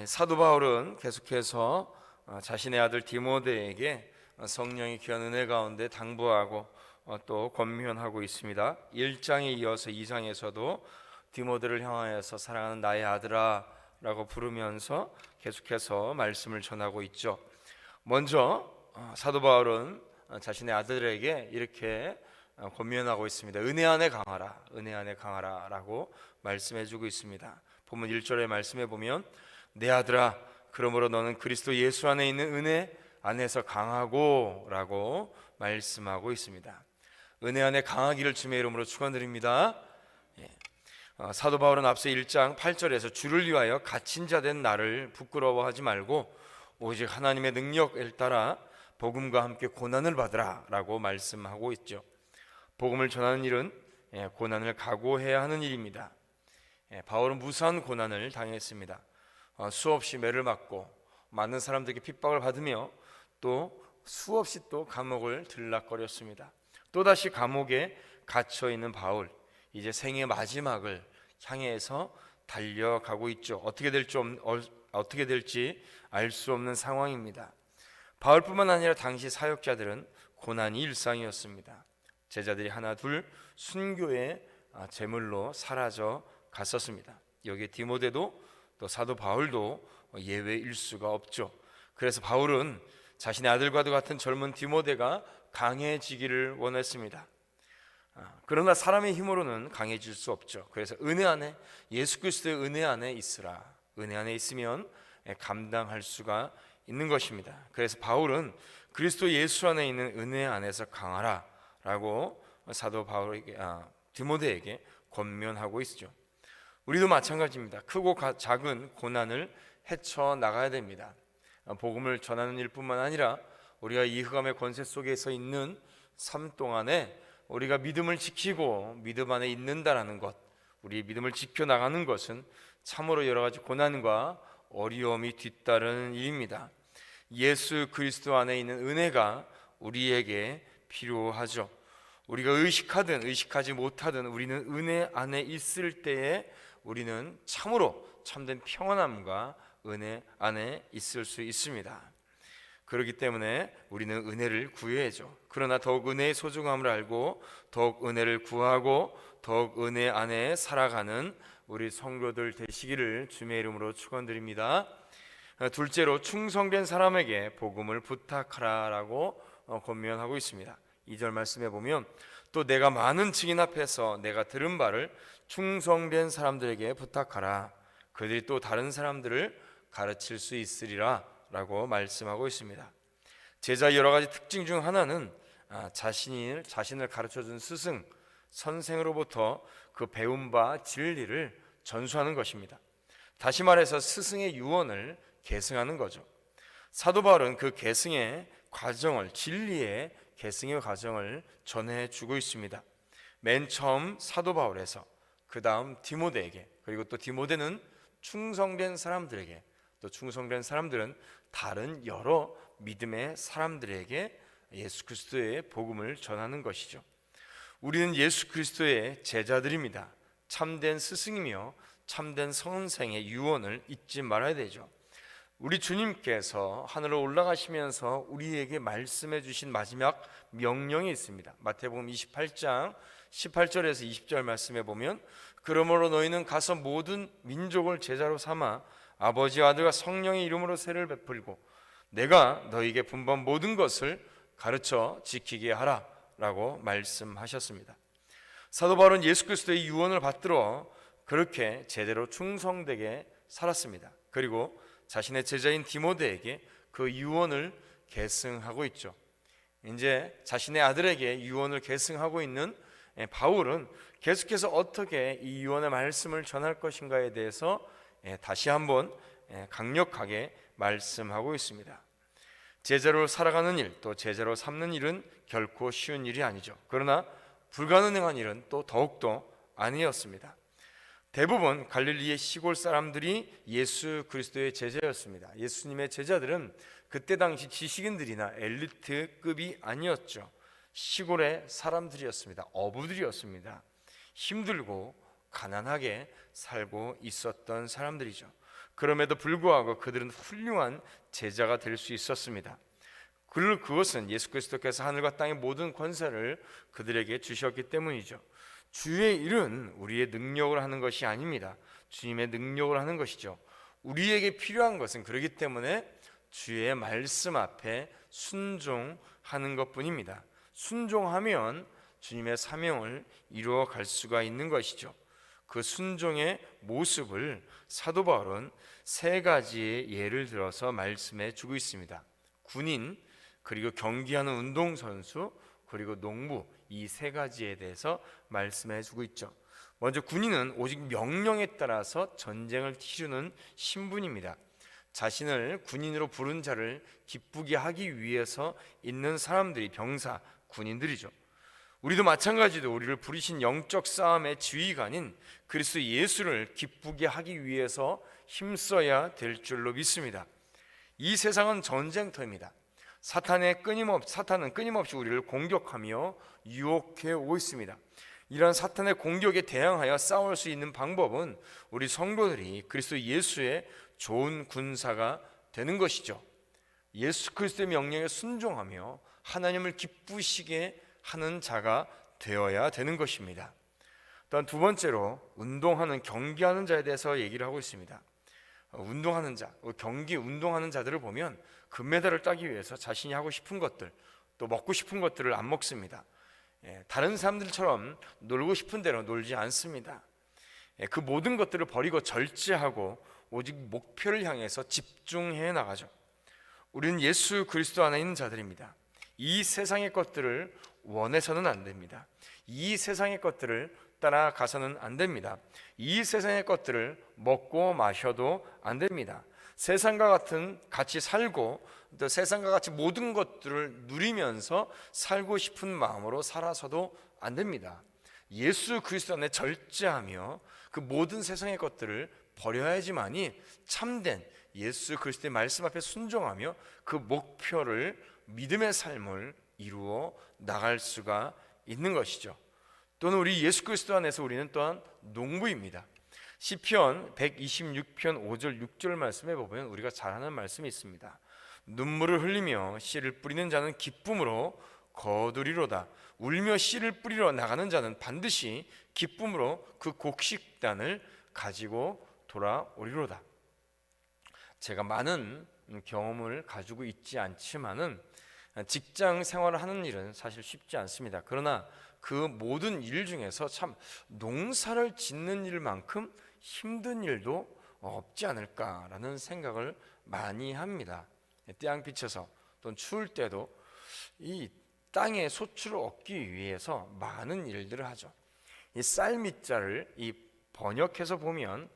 사도 바울은 계속해서 자신의 아들 디모데에게 성령의 귀한 은혜 가운데 당부하고 또 권면하고 있습니다. 1장에 이어서 2장에서도 디모데를 향하여서 사랑하는 나의 아들아 라고 부르면서 계속해서 말씀을 전하고 있죠. 먼저 사도 바울은 자신의 아들에게 이렇게 권면하고 있습니다. 은혜 안에 강하라, 은혜 안에 강하라 라고 말씀해주고 있습니다. 본문 1절의 말씀에 보면 내 아들아 그러므로 너는 그리스도 예수 안에 있는 은혜 안에서 강하고 라고 말씀하고 있습니다. 은혜 안에 강하기를 주님의 이름으로 축원드립니다. 사도 바울은 앞서 1장 8절에서 주를 위하여 갇힌 자 된 나를 부끄러워하지 말고 오직 하나님의 능력을 따라 복음과 함께 고난을 받으라 라고 말씀하고 있죠. 복음을 전하는 일은 고난을 각오해야 하는 일입니다. 바울은 무수한 고난을 당했습니다. 수없이 매를 맞고 많은 사람들에게 핍박을 받으며 또 수없이 또 감옥을 들락거렸습니다. 또다시 감옥에 갇혀있는 바울, 이제 생의 마지막을 향해서 달려가고 있죠. 어떻게 될지 알 수 없는 상황입니다. 바울뿐만 아니라 당시 사역자들은 고난이 일상이었습니다. 제자들이 하나 둘 순교의 제물로 사라져 갔었습니다. 여기에 디모데도 또 사도 바울도 예외일 수가 없죠. 그래서 바울은 자신의 아들과도 같은 젊은 디모데가 강해지기를 원했습니다. 그러나 사람의 힘으로는 강해질 수 없죠. 그래서 은혜 안에, 예수 그리스도의 은혜 안에 있으라. 은혜 안에 있으면 감당할 수가 있는 것입니다. 그래서 바울은 그리스도 예수 안에 있는 은혜 안에서 강하라 라고 사도 바울에게 디모데에게 권면하고 있죠. 우리도 마찬가지입니다. 크고 작은 고난을 헤쳐나가야 됩니다. 복음을 전하는 일뿐만 아니라 우리가 이 흑암의 권세 속에서 있는 삶 동안에 우리가 믿음을 지키고 믿음 안에 있는다라는 것, 우리 믿음을 지켜나가는 것은 참으로 여러 가지 고난과 어려움이 뒤따르는 일입니다. 예수 그리스도 안에 있는 은혜가 우리에게 필요하죠. 우리가 의식하든 의식하지 못하든 우리는 은혜 안에 있을 때에 우리는 참으로 참된 평안함과 은혜 안에 있을 수 있습니다. 그렇기 때문에 우리는 은혜를 구해야죠. 그러나 더욱 은혜의 소중함을 알고 더욱 은혜를 구하고 더욱 은혜 안에 살아가는 우리 성도들 되시기를 주님의 이름으로 축원드립니다. 둘째로 충성된 사람에게 복음을 부탁하라라고 권면하고 있습니다. 2절 말씀해 보면 또 내가 많은 증인 앞에서 내가 들은 바를 충성된 사람들에게 부탁하라. 그들이 또 다른 사람들을 가르칠 수 있으리라 라고 말씀하고 있습니다. 제자의 여러 가지 특징 중 하나는 자신을 가르쳐준 스승, 선생으로부터 그 배운 바 진리를 전수하는 것입니다. 다시 말해서 스승의 유언을 계승하는 거죠. 사도 바울은 그 계승의 과정을, 진리의 계승의 과정을 전해주고 있습니다. 맨 처음 사도 바울에서 그 다음 디모데에게, 그리고 또 디모데는 충성된 사람들에게, 또 충성된 사람들은 다른 여러 믿음의 사람들에게 예수 그리스도의 복음을 전하는 것이죠. 우리는 예수 그리스도의 제자들입니다. 참된 스승이며 참된 선생의 유언을 잊지 말아야 되죠. 우리 주님께서 하늘로 올라가시면서 우리에게 말씀해 주신 마지막 명령이 있습니다. 마태복음 28장 18절에서 20절 말씀해 보면 그러므로 너희는 가서 모든 민족을 제자로 삼아 아버지와 아들과 성령의 이름으로 세를 베풀고 내가 너희에게 분부한 모든 것을 가르쳐 지키게 하라 라고 말씀하셨습니다. 사도 바울은 예수 그리스도의 유언을 받들어 그렇게 제대로 충성되게 살았습니다. 그리고 자신의 제자인 디모데에게 그 유언을 계승하고 있죠. 이제 자신의 아들에게 유언을 계승하고 있는 바울은 계속해서 어떻게 이 유언의 말씀을 전할 것인가에 대해서 다시 한번 강력하게 말씀하고 있습니다. 제자로 살아가는 일, 또 제자로 삼는 일은 결코 쉬운 일이 아니죠. 그러나 불가능한 일은 또 더욱더 아니었습니다. 대부분 갈릴리의 시골 사람들이 예수 그리스도의 제자였습니다. 예수님의 제자들은 그때 당시 지식인들이나 엘리트급이 아니었죠. 시골의 사람들이었습니다. 어부들이었습니다. 힘들고 가난하게 살고 있었던 사람들이죠. 그럼에도 불구하고 그들은 훌륭한 제자가 될 수 있었습니다. 그것은 예수 그리스도께서 하늘과 땅의 모든 권세를 그들에게 주셨기 때문이죠. 주의 일은 우리의 능력을 하는 것이 아닙니다. 주님의 능력을 하는 것이죠. 우리에게 필요한 것은 그렇기 때문에 주의 말씀 앞에 순종하는 것뿐입니다. 순종하면 주님의 사명을 이루어 갈 수가 있는 것이죠. 그 순종의 모습을 사도 바울은 세 가지의 예를 들어서 말씀해 주고 있습니다. 군인, 그리고 경기하는 운동선수, 그리고 농부, 이 세 가지에 대해서 말씀해 주고 있죠. 먼저 군인은 오직 명령에 따라서 전쟁을 치르는 신분입니다. 자신을 군인으로 부른 자를 기쁘게 하기 위해서 있는 사람들이 병사, 군인들이죠. 우리도 마찬가지로 우리를 부르신 영적 싸움의 지휘관인 그리스도 예수를 기쁘게 하기 위해서 힘써야 될 줄로 믿습니다. 이 세상은 전쟁터입니다. 사탄은 끊임없이 우리를 공격하며 유혹해 오고 있습니다. 이러한 사탄의 공격에 대항하여 싸울 수 있는 방법은 우리 성도들이 그리스도 예수의 좋은 군사가 되는 것이죠. 예수 그리스도의 명령에 순종하며 하나님을 기쁘시게 하는 자가 되어야 되는 것입니다. 또한 두 번째로 운동하는, 경기하는 자에 대해서 얘기를 하고 있습니다. 운동하는 자, 운동하는 자들을 보면 금메달을 따기 위해서 자신이 하고 싶은 것들, 또 먹고 싶은 것들을 안 먹습니다. 다른 사람들처럼 놀고 싶은 대로 놀지 않습니다. 그 모든 것들을 버리고 절제하고 오직 목표를 향해서 집중해 나가죠. 우리는 예수 그리스도 안에 있는 자들입니다. 이 세상의 것들을 원해서는 안 됩니다. 이 세상의 것들을 따라가서는 안 됩니다. 이 세상의 것들을 먹고 마셔도 안 됩니다. 세상과 같이 살고 또 세상과 같이 모든 것들을 누리면서 살고 싶은 마음으로 살아서도 안 됩니다. 예수 그리스도 안에 절제하며 그 모든 세상의 것들을 버려야지만이 참된 예수 그리스도의 말씀 앞에 순종하며 그 목표를, 믿음의 삶을 이루어 나갈 수가 있는 것이죠. 또는 우리 예수 그리스도 안에서 우리는 또한 농부입니다. 시편 126편 5절 6절 말씀에 보면 우리가 잘 아는 말씀이 있습니다. 눈물을 흘리며 씨를 뿌리는 자는 기쁨으로 거두리로다. 울며 씨를 뿌리러 나가는 자는 반드시 기쁨으로 그 곡식단을 가지고 돌아오리로다. 제가 많은 경험을 가지고 있지 않지만은 직장 생활을 하는 일은 사실 쉽지 않습니다. 그러나 그 모든 일 중에서 참 농사를 짓는 일만큼 힘든 일도 없지 않을까라는 생각을 많이 합니다. 태양빛에서 또는 추울 때도 이 땅의 소출을 얻기 위해서 많은 일들을 하죠. 이 쌀밑자를 번역해서 보면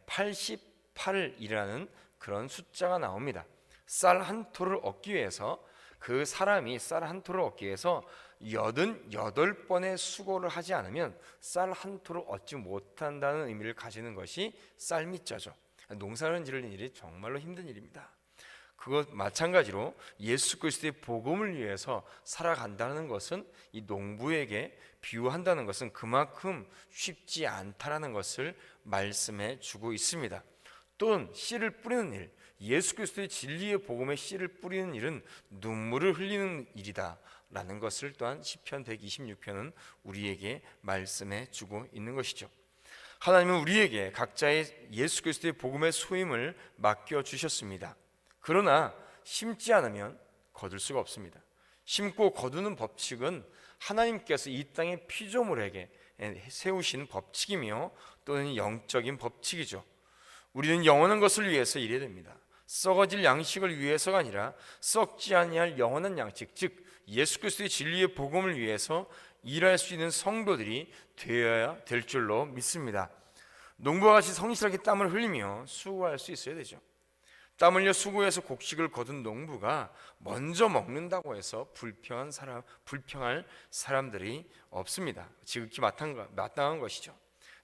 88이라는 그런 숫자가 나옵니다. 쌀 한 토를 얻기 위해서 그 사람이 쌀 한 토를 얻기 위해서 88번의 수고를 하지 않으면 쌀 한 토를 얻지 못한다는 의미를 가지는 것이 쌀밑자죠. 농사를 지르는 일이 정말로 힘든 일입니다. 그것 마찬가지로 예수 그리스도의 복음을 위해서 살아간다는 것은 이 농부에게 비유한다는 것은 그만큼 쉽지 않다라는 것을 말씀해 주고 있습니다. 또는 씨를 뿌리는 일, 예수 그리스도의 진리의 복음에 씨를 뿌리는 일은 눈물을 흘리는 일이다 라는 것을 또한 시편 126편은 우리에게 말씀해 주고 있는 것이죠. 하나님은 우리에게 각자의 예수 그리스도의 복음의 소임을 맡겨 주셨습니다. 그러나 심지 않으면 거둘 수가 없습니다. 심고 거두는 법칙은 하나님께서 이 땅의 피조물에게 세우신 법칙이며 또는 영적인 법칙이죠. 우리는 영원한 것을 위해서 일해야 됩니다. 썩어질 양식을 위해서가 아니라 썩지 아니할 영원한 양식, 즉 예수 그리스도의 진리의 복음을 위해서 일할 수 있는 성도들이 되어야 될 줄로 믿습니다. 농부와 같이 성실하게 땀을 흘리며 수고할 수 있어야 되죠. 땀 흘려 수고해서 곡식을 거둔 농부가 먼저 먹는다고 해서 불평할 사람들이 없습니다. 지극히 마땅한 것이죠.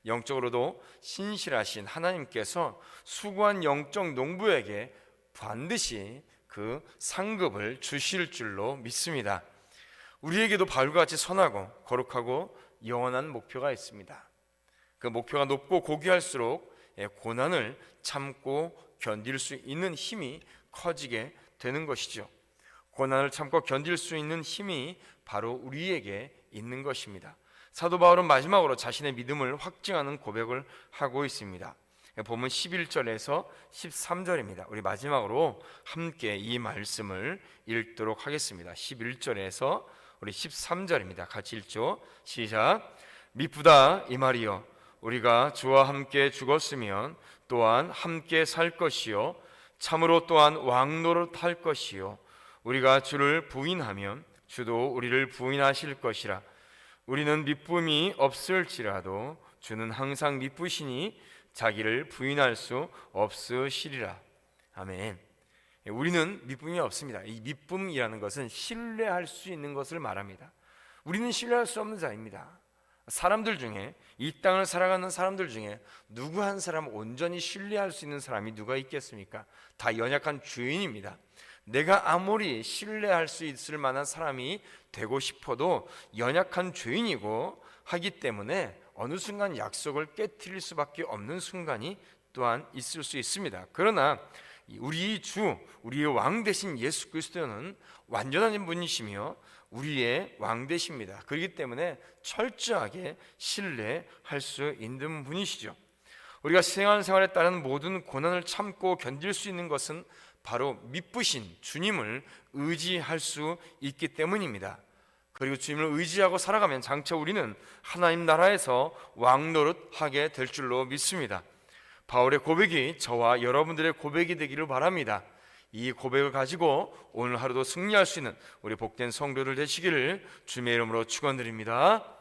영적으로도 신실하신 하나님께서 수고한 영적 농부에게 반드시 그 상급을 주실 줄로 믿습니다. 우리에게도 바울과 같이 선하고 거룩하고 영원한 목표가 있습니다. 그 목표가 높고 고귀할수록 고난을 참고 견딜 수 있는 힘이 커지게 되는 것이죠. 고난을 참고 견딜 수 있는 힘이 바로 우리에게 있는 것입니다. 사도 바울은 마지막으로 자신의 믿음을 확증하는 고백을 하고 있습니다. 보면 11절에서 13절입니다. 우리 마지막으로 함께 이 말씀을 읽도록 하겠습니다. 11절에서 우리 13절입니다. 같이 읽죠. 시작. 미쁘다 이 말이여, 우리가 주와 함께 죽었으면 또한 함께 살 것이요 참으로 또한 왕노릇할 것이요 우리가 주를 부인하면 주도 우리를 부인하실 것이라. 우리는 미쁨이 없을지라도 주는 항상 미쁘시니 자기를 부인할 수 없으시리라. 아멘. 우리는 미쁨이 없습니다. 이 미쁨이라는 것은 신뢰할 수 있는 것을 말합니다. 우리는 신뢰할 수 없는 자입니다. 사람들 중에, 이 땅을 살아가는 사람들 중에 누구 한 사람 온전히 신뢰할 수 있는 사람이 누가 있겠습니까? 다 연약한 죄인입니다. 내가 아무리 신뢰할 수 있을 만한 사람이 되고 싶어도 연약한 죄인이고 하기 때문에 어느 순간 약속을 깨트릴 수밖에 없는 순간이 또한 있을 수 있습니다. 그러나 우리 주, 우리의 왕 되신 예수 그리스도는 완전한 분이시며 우리의 왕 되십니다. 그렇기 때문에 철저하게 신뢰할 수 있는 분이시죠. 우리가 생활에 따른 모든 고난을 참고 견딜 수 있는 것은 바로 미쁘신 주님을 의지할 수 있기 때문입니다. 그리고 주님을 의지하고 살아가면 장차 우리는 하나님 나라에서 왕노릇하게 될 줄로 믿습니다. 바울의 고백이 저와 여러분들의 고백이 되기를 바랍니다. 이 고백을 가지고 오늘 하루도 승리할 수 있는 우리 복된 성도들 되시기를 주님의 이름으로 축원드립니다.